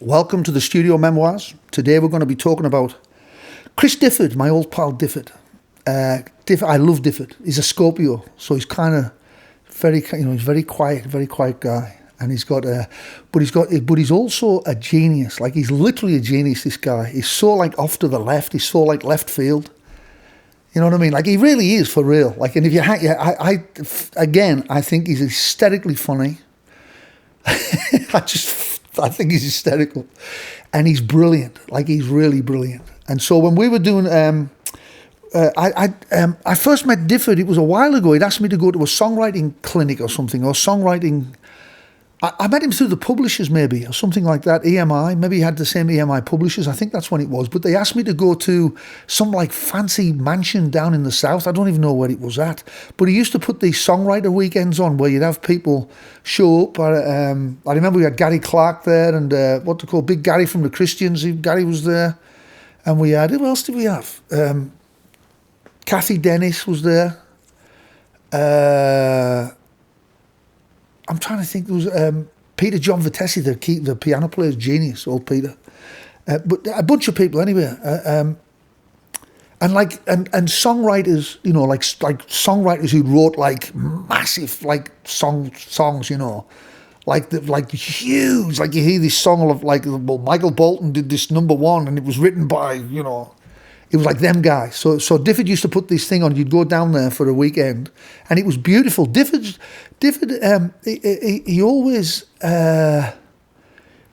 Welcome to the Studio Memoirs. Today we're going to be talking about Chris Difford, my old pal Difford. I love Difford. He's a Scorpio, so he's kind of he's very quiet guy. And but he's also a genius. Like, he's literally a genius, this guy. He's so like off to the left. He's so like left field. You know what I mean? Like, he really is, for real. Like, and if you I think he's hysterically funny. I think he's hysterical, and he's brilliant. Like, he's really brilliant. And so when we were doing, I first met Difford. It was a while ago. He'd asked me to go to a songwriting clinic or something, or songwriting. I met him through the publishers, maybe, or something like that. EMI, maybe he had the same EMI publishers. I think that's when it was. But they asked me to go to some like fancy mansion down in the south. I don't even know where it was at. But he used to put these songwriter weekends on where you'd have people show up. I remember we had Gary Clark there, and Big Gary from the Christians. Gary was there, and we had, who else did we have? Kathy Dennis was there. I'm trying to think. There was Peter John Vitesi, the piano player's genius, old Peter. But a bunch of people anyway. And songwriters, like songwriters who wrote like massive like songs, like huge. Like, you hear this song of Michael Bolton did this #1, and it was written by It was like them guys. So Difford used to put this thing on. You'd go down there for a weekend, and it was beautiful. Difford,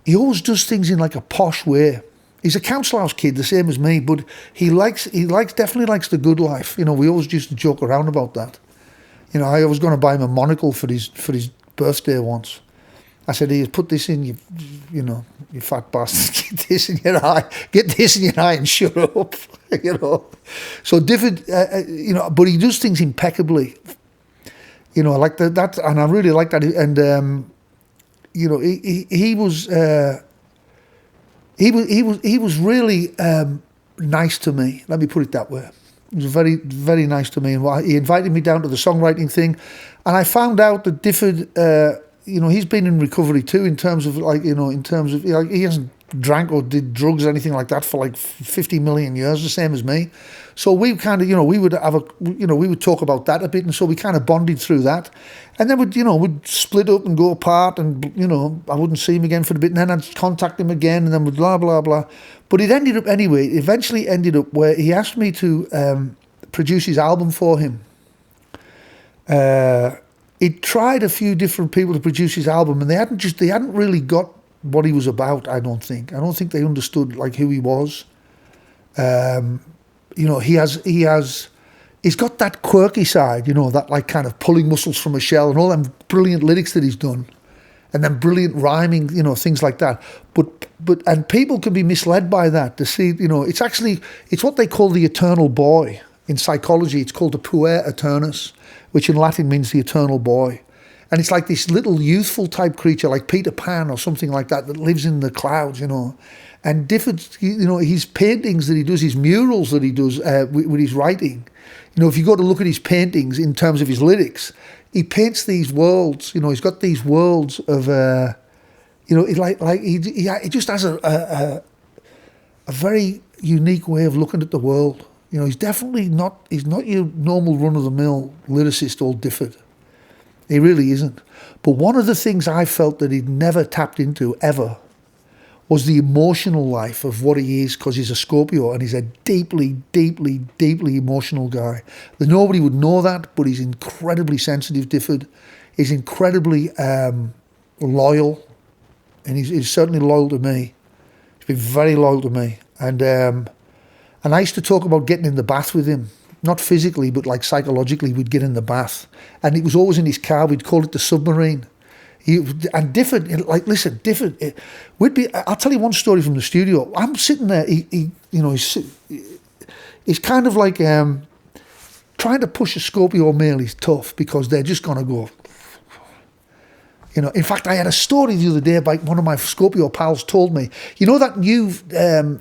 he always does things in like a posh way. He's a council house kid, the same as me, but he definitely likes the good life. We always used to joke around about that. I was going to buy him a monocle for his birthday once. I said, "Hey, put this in you fat bastard. Get this in your eye and shut up." So Difford, but he does things impeccably. Like that, and I really like that. And he was really nice to me. Let me put it that way. He was very, very nice to me, and he invited me down to the songwriting thing, and I found out that Difford. He's been in recovery too, in terms of he hasn't drank or did drugs or anything like that for like 50 million years, the same as me. So we kind of, we would have we would talk about that a bit, and so we kind of bonded through that. And then we'd split up and go apart, and I wouldn't see him again for a bit, and then I'd contact him again, and then we'd blah blah blah. But it ended up anyway. It eventually ended up where he asked me to produce his album for him. He'd tried a few different people to produce his album, and they hadn't really got what he was about. I don't think they understood like who he was. He's got that quirky side, that like kind of pulling muscles from a shell, and all them brilliant lyrics that he's done, and then brilliant rhyming, things like that. But people can be misled by that to see, it's what they call the eternal boy in psychology. It's called the puer eternus, which in Latin means the eternal boy. And it's like this little youthful type creature like Peter Pan or something like that lives in the clouds, And Difford, his paintings that he does, his murals that he does with his writing, if you go to look at his paintings in terms of his lyrics, he paints these worlds, he's got these worlds of, he just has a very unique way of looking at the world. He's not your normal run-of-the-mill lyricist, old Difford. He really isn't. But one of the things I felt that he'd never tapped into, ever, was the emotional life of what he is, because he's a Scorpio, and he's a deeply, deeply, deeply emotional guy. Nobody would know that, but he's incredibly sensitive, Difford. He's incredibly loyal, and he's certainly loyal to me. He's been very loyal to me. And I used to talk about getting in the bath with him. Not physically, but like psychologically, we'd get in the bath. And it was always in his car. We'd call it the submarine. And Difford, Difford, I'll tell you one story from the studio. I'm sitting there, he's kind of like trying to push a Scorpio male is tough, because they're just going to go. In fact, I had a story the other day about one of my Scorpio pals told me, that new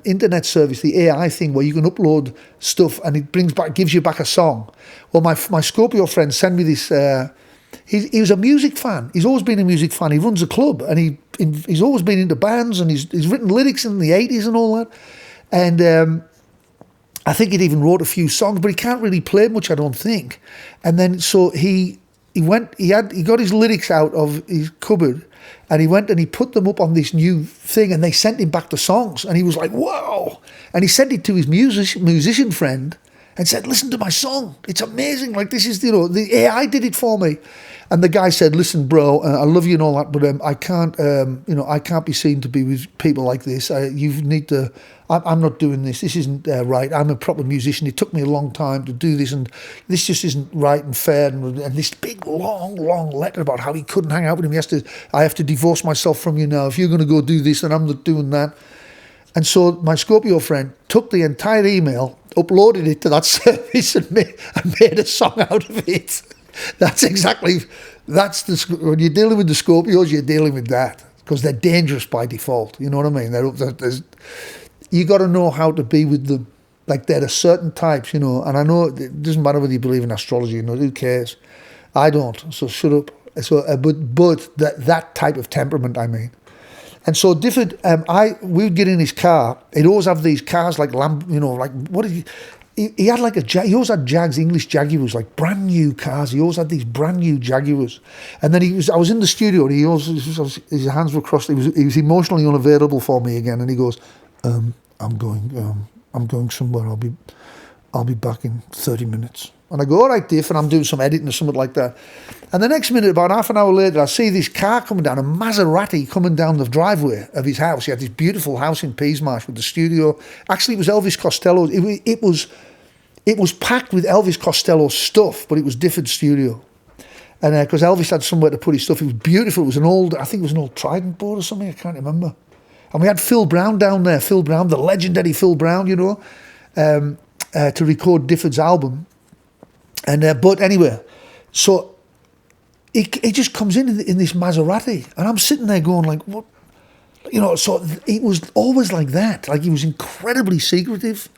internet service, the AI thing, where you can upload stuff and it gives you back a song. Well, my Scorpio friend sent me this he was a music fan. He's always been a music fan. He runs a club, and he's always been into bands, and he's written lyrics in the 80s and all that. And I think he'd even wrote a few songs, but he can't really play much, I don't think. And then so he got his lyrics out of his cupboard, and he went and he put them up on this new thing, and they sent him back the songs, and he was like, "Whoa!" And he sent it to his musician friend and said, "Listen to my song. It's amazing. Like, this is, the AI did it for me." And the guy said, "Listen, bro, I love you and all that, but I can't, I can't be seen to be with people like this. You need to. I'm not doing this. This isn't right. I'm a proper musician. It took me a long time to do this, and this just isn't right and fair." And this big, long letter about how he couldn't hang out with him. I have to divorce myself from you now. If you're going to go do this, then I'm not doing that. And so my Scorpio friend took the entire email, uploaded it to that service, and made a song out of it. When you're dealing with the Scorpios, you're dealing with that, because they're dangerous by default. You know what I mean? You got to know how to be with them. Like, they're a certain types, and I know it doesn't matter whether you believe in astrology, who cares? I don't, so shut up. So, but that type of temperament, I mean. And so Difford, we would get in his car. He'd always have these cars like what did he had like he always had English Jaguars, like brand new cars. He always had these brand new Jaguars. And then I was in the studio, and his hands were crossed. He was emotionally unavailable for me again. And he goes, I'm going somewhere. I'll be back in 30 minutes. And I go, "All right, Diff," and I'm doing some editing or something like that. And the next minute, about half an hour later, I see this car coming down, a Maserati coming down the driveway of his house. He had this beautiful house in Peasmarsh with the studio. Actually, it was Elvis Costello. It was packed with Elvis Costello stuff, but it was Difford's studio. And because Elvis had somewhere to put his stuff, it was beautiful. It was I think it was an old Trident board or something, I can't remember. And we had Phil Brown down there, Phil Brown, the legendary Phil Brown, to record Difford's album. And but anyway, so he just comes in this Maserati, and I'm sitting there going like, what? So it was always like that. Like, he was incredibly secretive.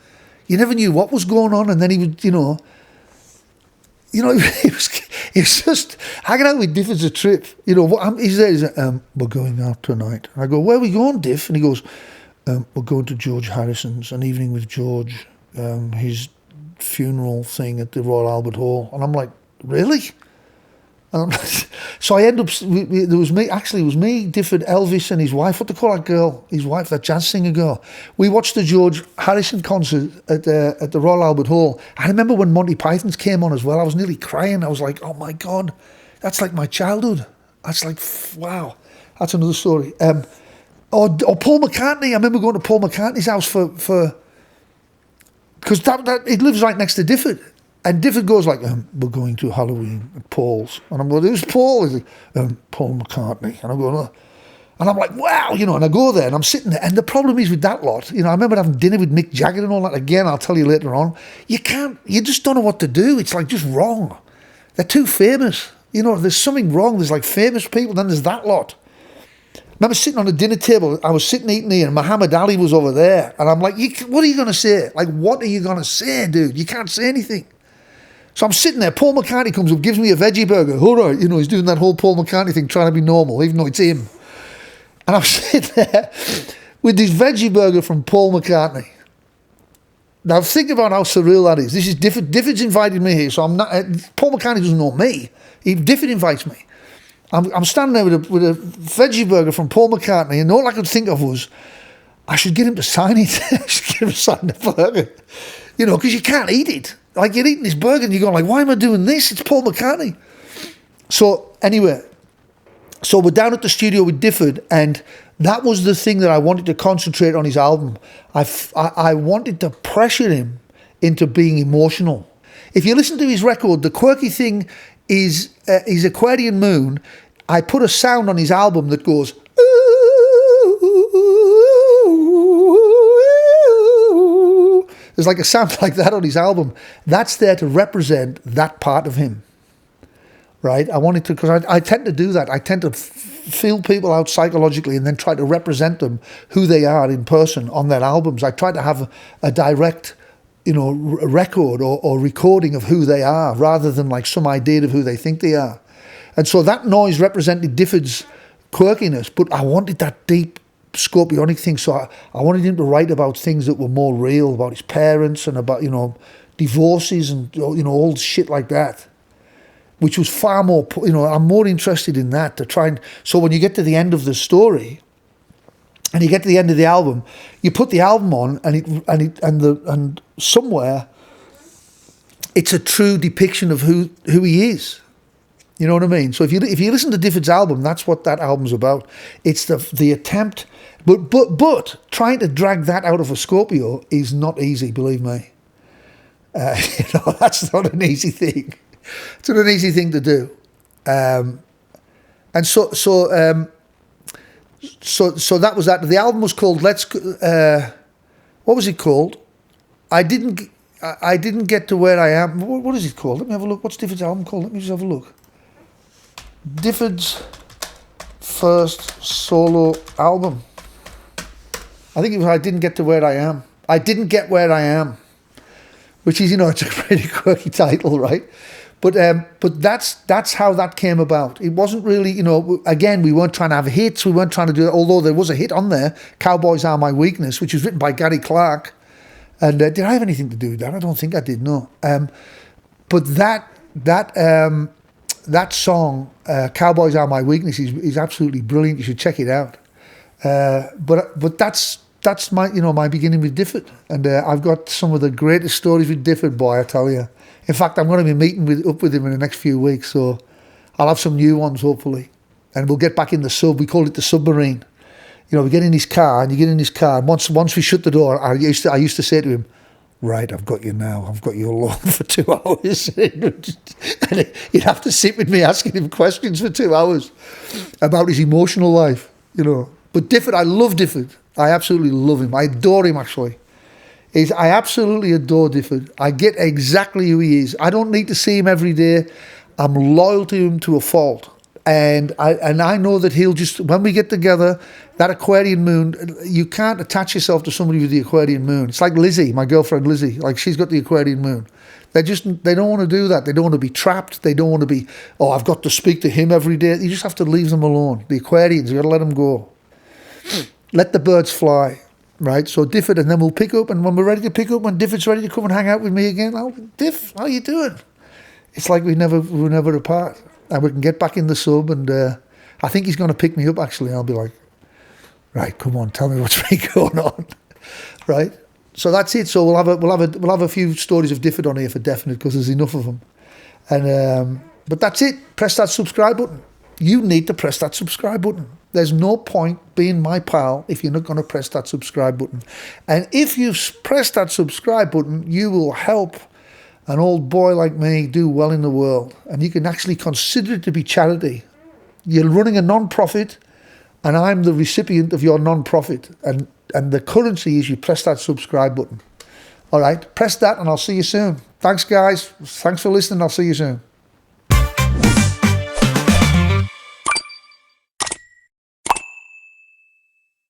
You never knew what was going on, and then he would, he was just hanging out with Difford's a trip. He's there. He's like, "We're going out tonight." And I go, "Where are we going, Diff?" And he goes, "We're going to George Harrison's, an evening with George, his funeral thing at the Royal Albert Hall." And I'm like, "Really?" So I end up, it was me, Difford, Elvis, and his wife. What do they call that girl? His wife, that jazz singer girl. We watched the George Harrison concert at the Royal Albert Hall. I remember when Monty Python's came on as well. I was nearly crying. I was like, "Oh my God, that's like my childhood." That's like, wow. That's another story. Or Paul McCartney. I remember going to Paul McCartney's house for because it lives right next to Difford. And Difford goes like, "We're going to Halloween at Paul's." And I'm going, "Who's Paul?" He's like, "Paul McCartney." And I'm going, "Oh." And I'm like, "Wow," and I go there and I'm sitting there. And the problem is with that lot, I remember having dinner with Mick Jagger and all that. Again, I'll tell you later on. You just don't know what to do. It's like just wrong. They're too famous. There's something wrong. There's like famous people, then there's that lot. I remember sitting on a dinner table. I was sitting eating here, and Muhammad Ali was over there. And I'm like, "What are you going to say? Like, what are you going to say, dude? You can't say anything." So I'm sitting there. Paul McCartney comes up, gives me a veggie burger. All right, he's doing that whole Paul McCartney thing, trying to be normal, even though it's him. And I'm sitting there with this veggie burger from Paul McCartney. Now think about how surreal that is. This is Difford. Difford's invited me here, so I'm not. Paul McCartney doesn't know me. Difford invites me. I'm standing there with a veggie burger from Paul McCartney, and all I could think of was, I should get him to sign it. I should get him to sign the burger. Because you can't eat it. Like, you're eating this burger and you're going like, "Why am I doing this? It's Paul McCartney." So anyway, so we're down at the studio with Difford, and that was the thing that I wanted to concentrate on his album. I wanted to pressure him into being emotional. If you listen to his record, the quirky thing is his Aquarian Moon. I put a sound on his album that goes, there's like a sound like that on his album. That's there to represent that part of him, right? I wanted to, because I tend to do that. I tend to feel people out psychologically and then try to represent them, who they are in person on their albums. I try to have a direct, record or recording of who they are, rather than like some idea of who they think they are. And so that noise represented Difford's quirkiness, but I wanted that deep scorpionic thing, so I wanted him to write about things that were more real, about his parents and about, you know, divorces and, you know, old shit like that, which was far more, you know, I'm more interested in that to try and, so when you get to the end of the story and you get to the end of the album, you put the album on and somewhere it's a true depiction of who he is. You know what I mean? So if you listen to Difford's album, that's what that album's about. It's the attempt, but trying to drag that out of a Scorpio is not easy, believe me. You know, that's not an easy thing. It's not an easy thing to do. And so that was that. The album was called what was it called? I didn't get to where I am. What is it called? Let me have a look. What's Difford's album called? Let me just have a look. Difford's first solo album. I think it was I Didn't Get to Where I Am. I Didn't Get Where I Am, which is, you know, it's a pretty quirky title, right? But that's how that came about. It wasn't really, you know, again, we weren't trying to have hits. We weren't trying to do that, although there was a hit on there, Cowboys Are My Weakness, which was written by Gary Clark. And did I have anything to do with that? I don't think I did, no. But that song, Cowboys Are My Weakness, is absolutely brilliant. You should check it out. But that's my, you know, my beginning with Difford. And I've got some of the greatest stories with Difford, boy, I tell you. In fact, I'm going to be meeting up with him in the next few weeks, so I'll have some new ones, hopefully. And we'll get back in the sub. We call it the submarine. You know, we get in his car, and you get in his car. And once we shut the door, I used to say to him, right, I've got you now. I've got you alone for 2 hours. And he'd have to sit with me asking him questions for 2 hours about his emotional life, you know. But Difford, I love Difford. I absolutely love him. I adore him, actually. I absolutely adore Difford. I get exactly who he is. I don't need to see him every day. I'm loyal to him to a fault. And I know that he'll just, when we get together, that Aquarian moon, you can't attach yourself to somebody with the Aquarian moon. It's like Lizzie, my girlfriend Lizzie, like she's got the Aquarian moon. They don't want to do that. They don't want to be trapped. They don't want to be, oh, I've got to speak to him every day. You just have to leave them alone. The Aquarians, you've got to let them go. Let the birds fly, right? So Difford, and then we'll pick up, and when we're ready to pick up, when Difford's ready to come and hang out with me again, Diff, how you doing? It's like we were never apart. And we can get back in the sub, and I think he's going to pick me up, actually. I'll be like, right, come on, tell me what's been going on, right? So that's it. So we'll have a few stories of Difford on here for definite, because there's enough of them. And but that's it. Press that subscribe button. You need to press that subscribe button. There's no point being my pal if you're not going to press that subscribe button. And if you press that subscribe button, you will help an old boy like me do well in the world. And you can actually consider it to be charity. You're running a non-profit, and I'm the recipient of your non-profit. And the currency is you press that subscribe button. All right, press that, and I'll see you soon. Thanks, guys. Thanks for listening. I'll see you soon.